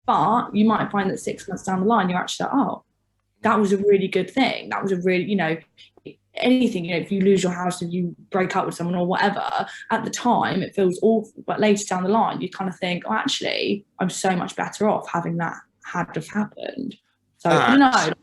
But you might find that 6 months down the line, you're actually like, oh, that was a really good thing. That was a really, anything, if you lose your house, if you break up with someone or whatever, at the time it feels awful. But later down the line, you kind of think, oh, actually, I'm so much better off having that had have happened. So I don't know.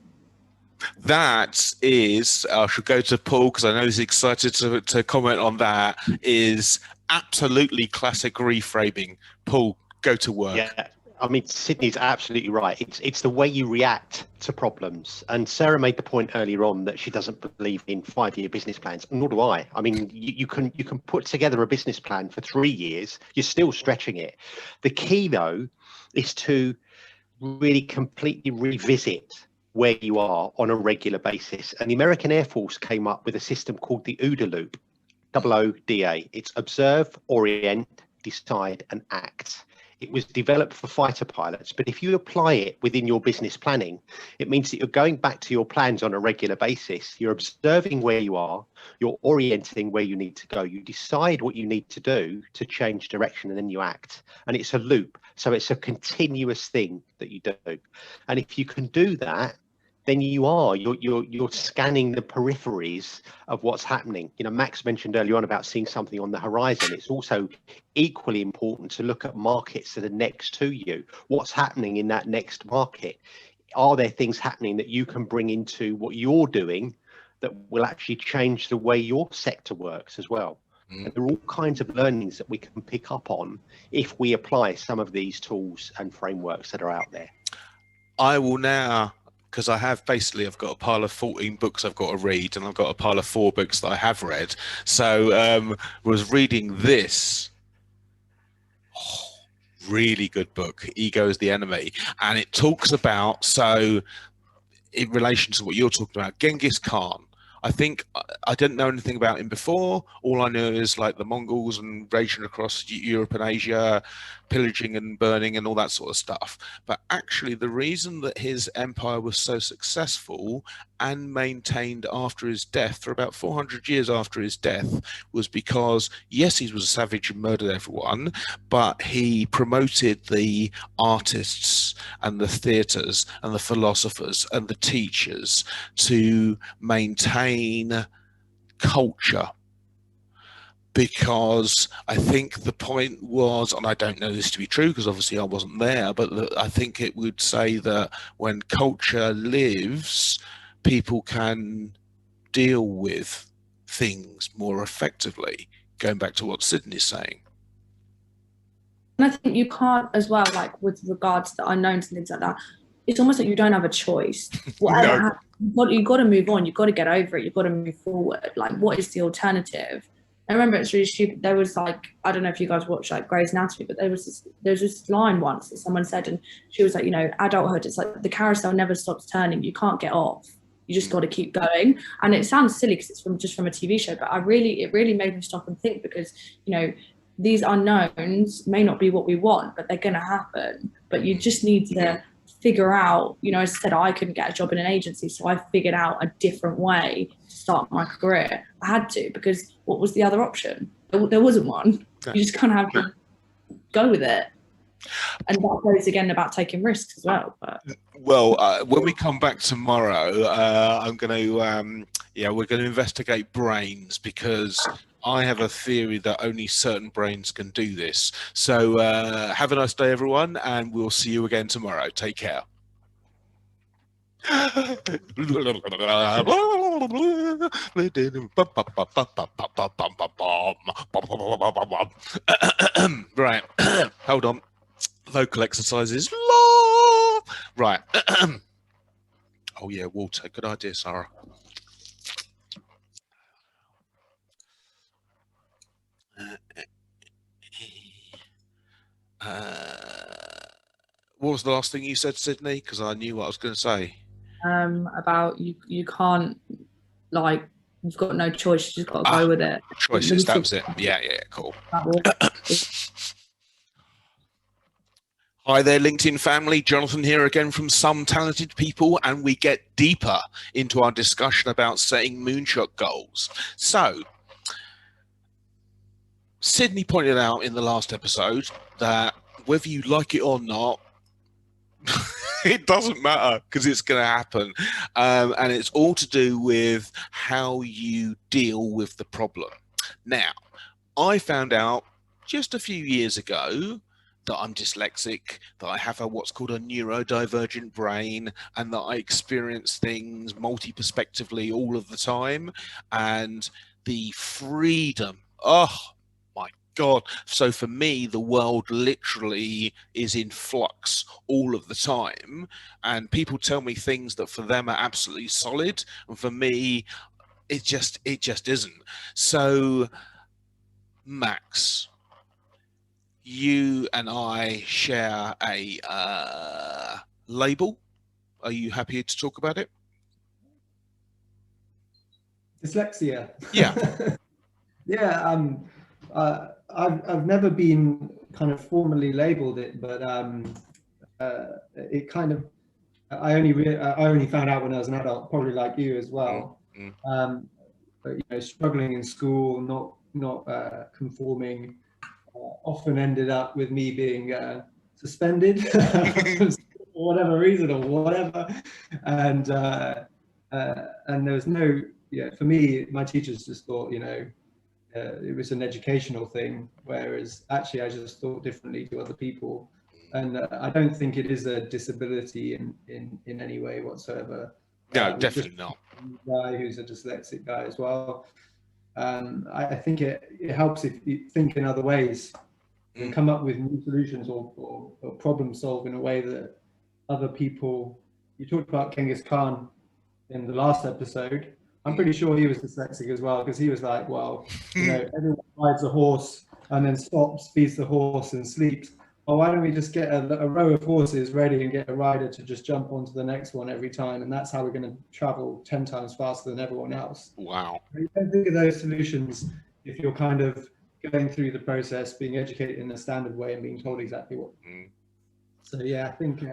That is, I should go to Paul because I know he's excited to comment on that, is absolutely classic reframing. Paul, go to work. Yeah. I mean, Sydney's absolutely right. It's the way you react to problems. And Sarah made the point earlier on that she doesn't believe in 5-year business plans. Nor do I. I mean, you can put together a business plan for 3 years. You're still stretching it. The key, though, is to really completely revisit where you are on a regular basis. And the American Air Force came up with a system called the OODA loop, OODA. It's observe, orient, decide, and act. It was developed for fighter pilots, but if you apply it within your business planning, it means that you're going back to your plans on a regular basis. You're observing where you are, you're orienting where you need to go. You decide what you need to do to change direction, and then you act. And it's a loop. So it's a continuous thing that you do. And if you can do that, then you're scanning the peripheries of what's happening. Max mentioned earlier on about seeing something on the horizon. It's also equally important to look at markets that are next to you. What's happening in that next market? Are there things happening that you can bring into what you're doing that will actually change the way your sector works as well? And there are all kinds of learnings that we can pick up on if we apply some of these tools and frameworks that are out there. I will now, because I've got a pile of 14 books I've got to read, and I've got a pile of 4 books that I have read. So was reading this really good book, Ego is the Enemy, and it talks about, so in relation to what you're talking about, Genghis Khan. I think I didn't know anything about him before. All I knew is like the Mongols and raging across Europe and Asia, pillaging and burning and all that sort of stuff. But actually the reason that his empire was so successful and maintained after his death, for about 400 years after his death, was because, yes, he was a savage and murdered everyone, but he promoted the artists and the theatres and the philosophers and the teachers to maintain culture. Because I think the point was, and I don't know this to be true because obviously I wasn't there, but I think it would say that when culture lives, people can deal with things more effectively, going back to what Sydney's saying. And I think you can't as well, like with regards to the unknowns and things like that, it's almost like you don't have a choice. Whatever happens, you've got to move on, you've got to get over it, you've got to move forward. Like, what is the alternative? I remember it's really stupid. There was like, I don't know if you guys watch like Grey's Anatomy, but there was this line once that someone said, and she was like, adulthood, it's like the carousel never stops turning. You can't get off. You just got to keep going. And it sounds silly because it's just from a TV show, but it really made me stop and think, because, these unknowns may not be what we want, but they're going to happen. But you just need to figure out, as I said, I couldn't get a job in an agency, so I figured out a different way to start my career. I had to, because what was the other option? There wasn't one. You just kind of have to go with it. And that goes again about taking risks as well. But when we come back tomorrow, I'm going to we're going to investigate brains, because I have a theory that only certain brains can do this. So have a nice day, everyone, and we'll see you again tomorrow. Take care. Right. Hold on. Vocal exercises. Right. Oh yeah, water. Good idea, Sarah. What was the last thing you said, Sydney? Because I knew what I was going to say. About you can't, like, you've got no choice. You just got to go with it. Choices. That was it. Yeah. Cool. Hi there, LinkedIn family. Jonathan here again from Some Talented People, and we get deeper into our discussion about setting moonshot goals. So, Sydney pointed out in the last episode that whether you like it or not, It doesn't matter because it's going to happen. And it's all to do with how you deal with the problem. Now, I found out just a few years ago that I'm dyslexic, that I have what's called a neurodivergent brain, and that I experience things multi-perspectively all of the time. And the freedom, oh my God. So for me, the world literally is in flux all of the time. And people tell me things that for them are absolutely solid. And for me, it just isn't. So Max, you and I share a label. Are you happy to talk about it? Dyslexia. Yeah. Yeah. I've never been kind of formally labelled it, but it kind of I only found out when I was an adult, probably like you as well. But, you know, struggling in school, not conforming, often ended up with me being suspended for whatever reason or whatever, and there was no, yeah, for me, my teachers just thought, you know, it was an educational thing, whereas actually I just thought differently to other people, and I don't think it is a disability in any way whatsoever. No, definitely not. A guy who's a dyslexic guy as well. I think it helps if you think in other ways and come up with new solutions or problem solve in a way that other people. You talked about Genghis Khan in the last episode. I'm pretty sure he was dyslexic as well, because he was like, well, you know, everyone rides a horse and then stops, feeds the horse and sleeps. Well, why don't we just get a row of horses ready and get a rider to just jump onto the next one every time, and that's how we're going to travel 10 times faster than everyone else. Wow. You don't think of those solutions if you're kind of going through the process, being educated in a standard way and being told exactly what. So yeah, I think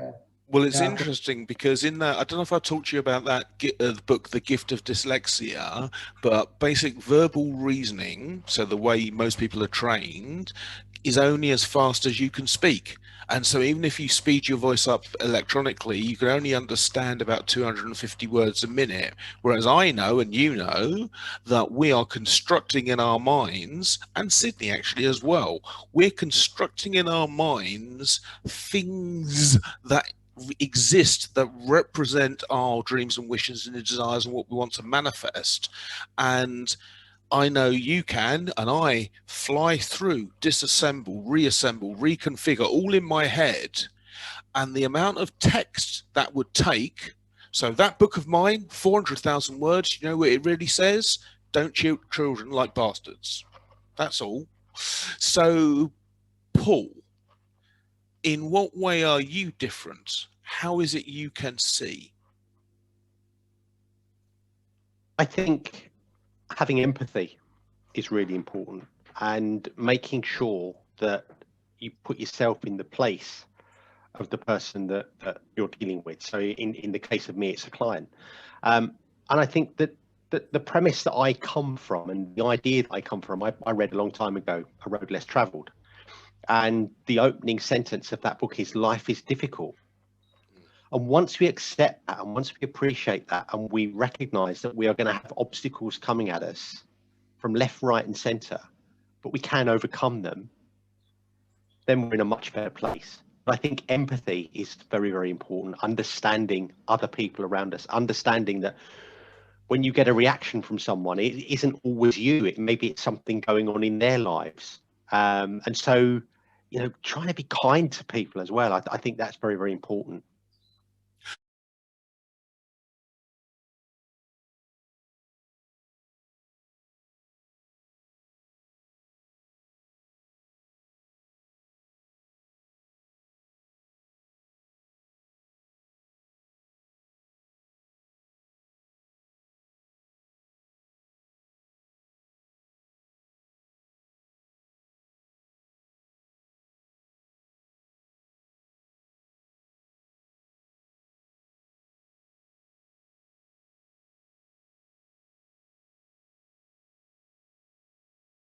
well, it's interesting because in that, I don't know if I talked to you about that book, The Gift of Dyslexia, but basic verbal reasoning, so the way most people are trained, is only as fast as you can speak. And so even if you speed your voice up electronically, you can only understand about 250 words a minute. Whereas I know, and you know, that we are constructing in our minds, and Sydney actually as well, we're constructing in our minds things that exist that represent our dreams and wishes and desires and what we want to manifest. And I know you can, and I fly through, disassemble, reassemble, reconfigure all in my head. And the amount of text that would take, so that book of mine, 400,000 words, you know what it really says? Don't treat children like bastards. That's all. So, Paul, in what way are you different? How is it you can see? I think having empathy is really important, and making sure that you put yourself in the place of the person that you're dealing with. So in the case of me, it's a client. And I think that the premise that I come from and the idea that I come from, I read a long time ago, A Road Less Traveled. And the opening sentence of that book is, life is difficult. And once we accept that, and once we appreciate that, and we recognize that we are going to have obstacles coming at us from left, right, and center, but we can overcome them, then we're in a much better place. But I think empathy is very, very important. Understanding other people around us, understanding that when you get a reaction from someone, it isn't always you. Maybe it's something going on in their lives. And so, you know, trying to be kind to people as well. I think that's very, very important.